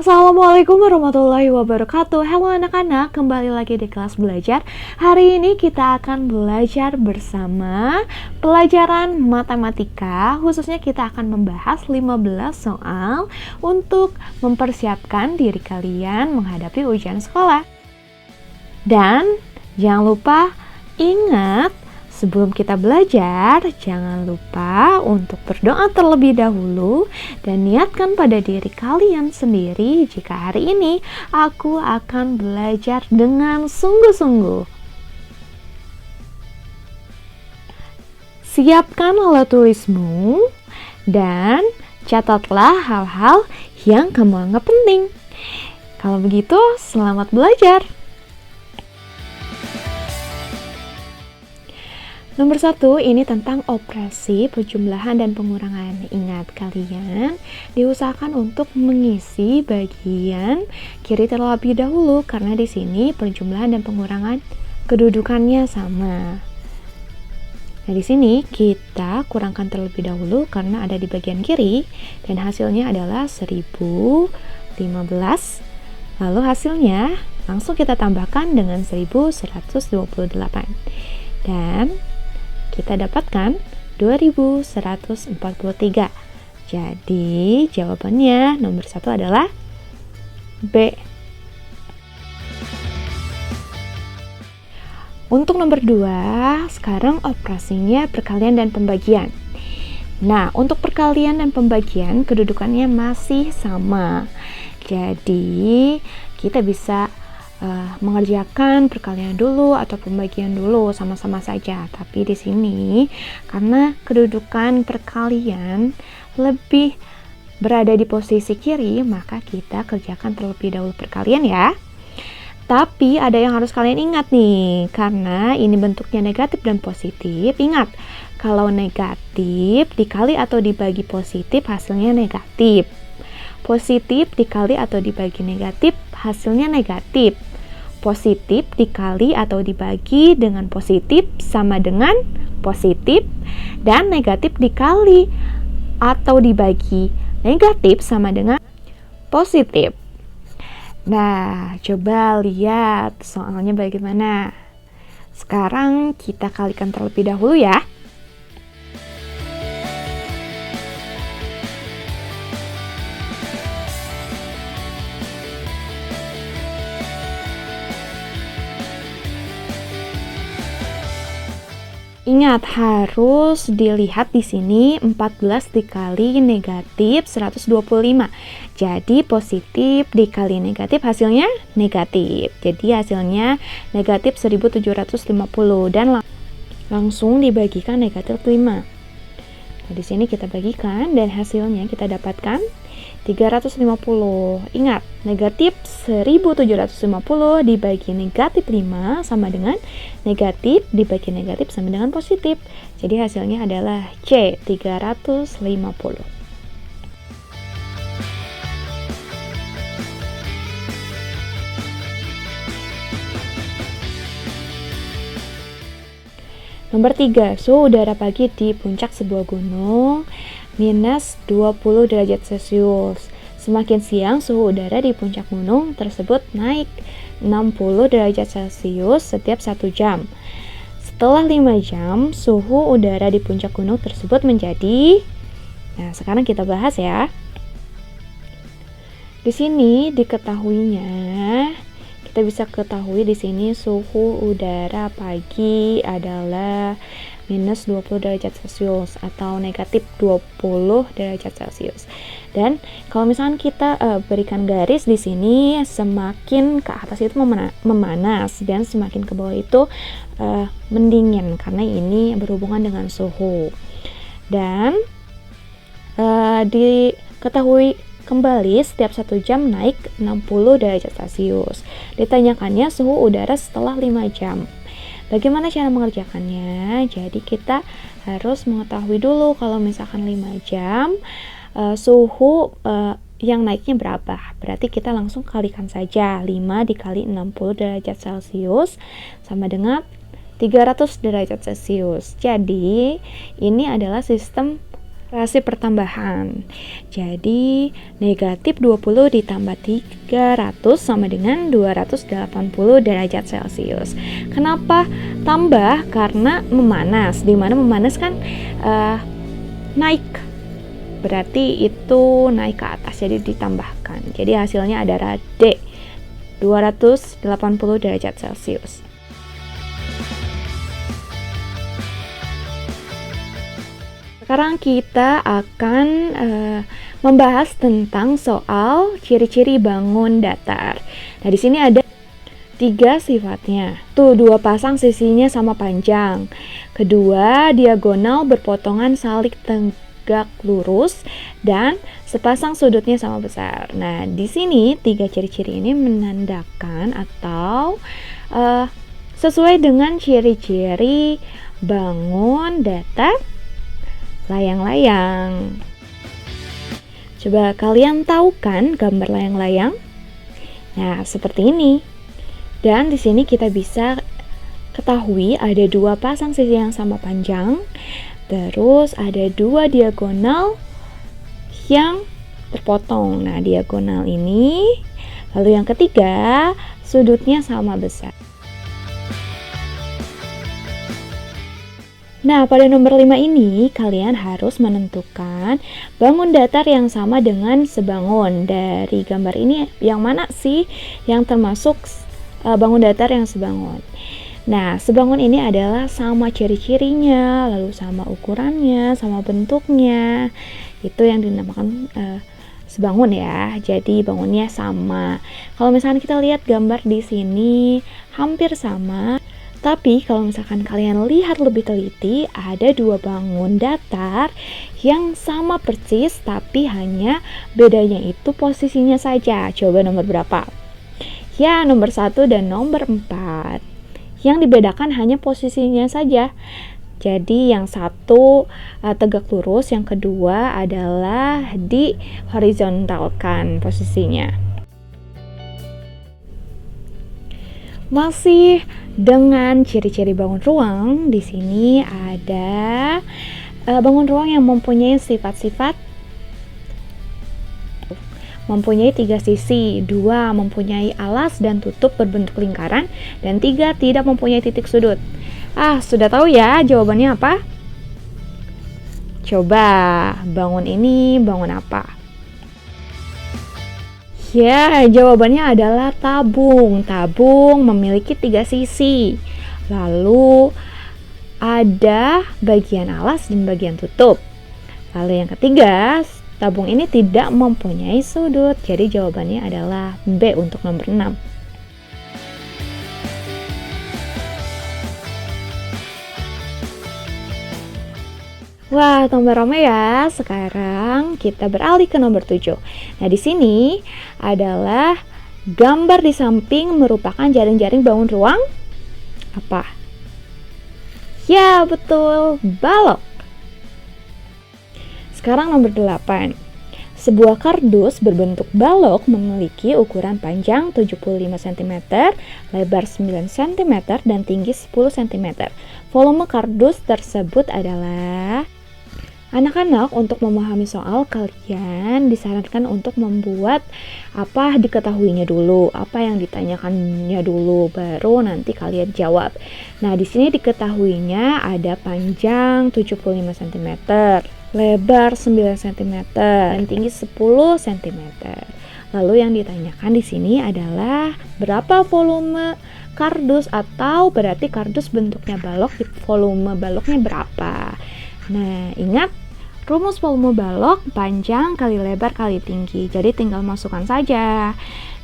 Assalamualaikum warahmatullahi wabarakatuh. Halo anak-anak, kembali lagi di kelas belajar. Hari ini kita akan belajar bersama pelajaran matematika. Khususnya kita akan membahas 15 soal untuk mempersiapkan diri kalian menghadapi ujian sekolah. Dan jangan lupa ingat, sebelum kita belajar, jangan lupa untuk berdoa terlebih dahulu dan niatkan pada diri kalian sendiri jika hari ini aku akan belajar dengan sungguh-sungguh. Siapkan alat tulismu dan catatlah hal-hal yang kamu anggap penting. Kalau begitu, selamat belajar! Nomor 1, ini tentang operasi penjumlahan dan pengurangan. Ingat, kalian diusahakan untuk mengisi bagian kiri terlebih dahulu karena di sini penjumlahan dan pengurangan kedudukannya sama. Nah, di sini kita kurangkan terlebih dahulu karena ada di bagian kiri dan hasilnya adalah 1015. Lalu hasilnya langsung kita tambahkan dengan 1128. Dan kita dapatkan 2143. Jadi jawabannya nomor 1 adalah B. Untuk nomor 2, sekarang operasinya perkalian dan pembagian. Nah, untuk perkalian dan pembagian kedudukannya masih sama. Jadi kita bisa mengerjakan perkalian dulu atau pembagian dulu, sama-sama saja. Tapi di sini karena kedudukan perkalian lebih berada di posisi kiri, maka kita kerjakan terlebih dahulu perkalian ya. Tapi ada yang harus kalian ingat nih, karena ini bentuknya negatif dan positif. Ingat, kalau negatif dikali atau dibagi positif hasilnya negatif. Positif dikali atau dibagi negatif hasilnya negatif. Positif dikali atau dibagi dengan positif sama dengan positif, dan negatif dikali atau dibagi negatif sama dengan positif. Nah, coba lihat soalnya bagaimana. Sekarang kita kalikan terlebih dahulu ya. Ingat, harus dilihat di sini 14 dikali negatif 125. Jadi positif dikali negatif hasilnya negatif. Jadi hasilnya negatif 1750 dan langsung dibagikan negatif 5. Nah, di sini kita bagikan dan hasilnya kita dapatkan 350. Ingat, negatif 1750 dibagi negatif 5 sama dengan negatif dibagi negatif sama dengan positif. Jadi hasilnya adalah C, 350. Nomor 3, suhu udara pagi di puncak sebuah gunung minus 20 derajat Celcius. Semakin siang, suhu udara di puncak gunung tersebut naik 60 derajat Celcius setiap 1 jam. Setelah 5 jam, suhu udara di puncak gunung tersebut menjadi... Nah, sekarang kita bahas ya. Di sini diketahuinya, kita bisa ketahui di sini suhu udara pagi adalah minus 20 derajat Celcius atau negatif 20 derajat Celcius. Dan kalau misalkan kita berikan garis di sini, semakin ke atas itu memanas dan semakin ke bawah itu mendingin karena ini berhubungan dengan suhu. Dan diketahui kembali setiap 1 jam naik 60 derajat Celcius. Ditanyakannya suhu udara setelah 5 jam. Bagaimana cara mengerjakannya? Jadi kita harus mengetahui dulu kalau misalkan 5 jam suhu yang naiknya berapa. Berarti kita langsung kalikan saja 5 dikali 60 derajat Celcius sama dengan 300 derajat Celcius. Jadi ini adalah sistem operasi pertambahan. Jadi negatif 20 ditambah 300 sama dengan 280 derajat Celcius. Kenapa tambah? Karena memanas. Dimana memanas kan naik, berarti itu naik ke atas, jadi ditambahkan. Jadi hasilnya adalah D, 280 derajat Celcius. Sekarang kita akan membahas tentang soal ciri-ciri bangun datar. Nah, di sini ada 3 sifatnya. Tuh, 2 pasang sisinya sama panjang. Kedua, diagonal berpotongan saling tegak lurus dan sepasang sudutnya sama besar. Nah, di sini 3 ciri-ciri ini menandakan atau sesuai dengan ciri-ciri bangun datar layang-layang. Coba kalian tahu kan gambar layang-layang? Nah, seperti ini. Dan di sini kita bisa ketahui ada 2 pasang sisi yang sama panjang, terus ada 2 diagonal yang terpotong. Nah, diagonal ini, lalu yang ketiga sudutnya sama besar. Nah, pada nomor 5 ini kalian harus menentukan bangun datar yang sama dengan sebangun. Dari gambar ini yang mana sih yang termasuk bangun datar yang sebangun? Nah, sebangun ini adalah sama ciri-cirinya, lalu sama ukurannya, sama bentuknya. Itu yang dinamakan sebangun ya. Jadi bangunnya sama. Kalau misalkan kita lihat gambar di sini hampir sama. Tapi kalau misalkan kalian lihat lebih teliti, ada 2 bangun datar yang sama persis, tapi hanya bedanya itu posisinya saja. Coba nomor berapa? Ya, nomor 1 dan nomor 4. Yang dibedakan hanya posisinya saja. Jadi yang satu tegak lurus, yang kedua adalah di horizontalkan posisinya. Masih dengan ciri-ciri bangun ruang, di sini ada bangun ruang yang mempunyai sifat-sifat mempunyai 3 sisi, 2 mempunyai alas dan tutup berbentuk lingkaran, dan 3 tidak mempunyai titik sudut. Sudah tahu ya jawabannya apa? Coba bangun ini bangun apa? Ya, jawabannya adalah tabung. Tabung memiliki 3 sisi. Lalu ada bagian alas dan bagian tutup. Lalu yang ketiga, tabung ini tidak mempunyai sudut. Jadi jawabannya adalah B untuk nomor 6. Wah, tambah ramai ya. Sekarang kita beralih ke nomor 7. Nah, di sini adalah gambar di samping merupakan jaring-jaring bangun ruang apa? Ya, betul, balok. Sekarang nomor 8. Sebuah kardus berbentuk balok memiliki ukuran panjang 75 cm, lebar 9 cm, dan tinggi 10 cm. Volume kardus tersebut adalah... Anak-anak, untuk memahami soal, kalian disarankan untuk membuat apa diketahuinya dulu, apa yang ditanyakannya dulu, baru nanti kalian jawab. Nah, di sini diketahuinya ada panjang 75 cm, lebar 9 cm, dan tinggi 10 cm. Lalu yang ditanyakan di sini adalah berapa volume kardus, atau berarti kardus bentuknya balok, volume baloknya berapa. Nah, ingat rumus volume balok panjang kali lebar kali tinggi. Jadi tinggal masukkan saja.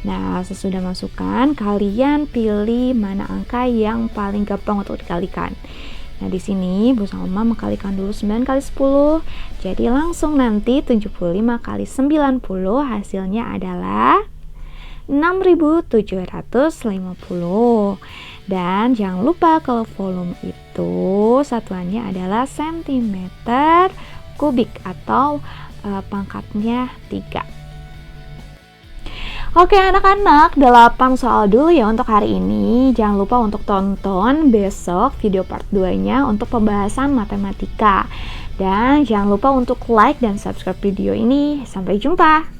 Nah, sesudah masukkan, kalian pilih mana angka yang paling gampang untuk dikalikan. Nah, di sini Bu Salma mengkalikan dulu 9 kali 10. Jadi langsung nanti 75 kali 90 hasilnya adalah 6.750. Dan jangan lupa kalau volume itu satuannya adalah cm kubik atau pangkatnya 3. Oke anak-anak, 8 soal dulu ya untuk hari ini. Jangan lupa untuk tonton besok video part 2-nya untuk pembahasan matematika. Dan jangan lupa untuk like dan subscribe video ini. Sampai jumpa.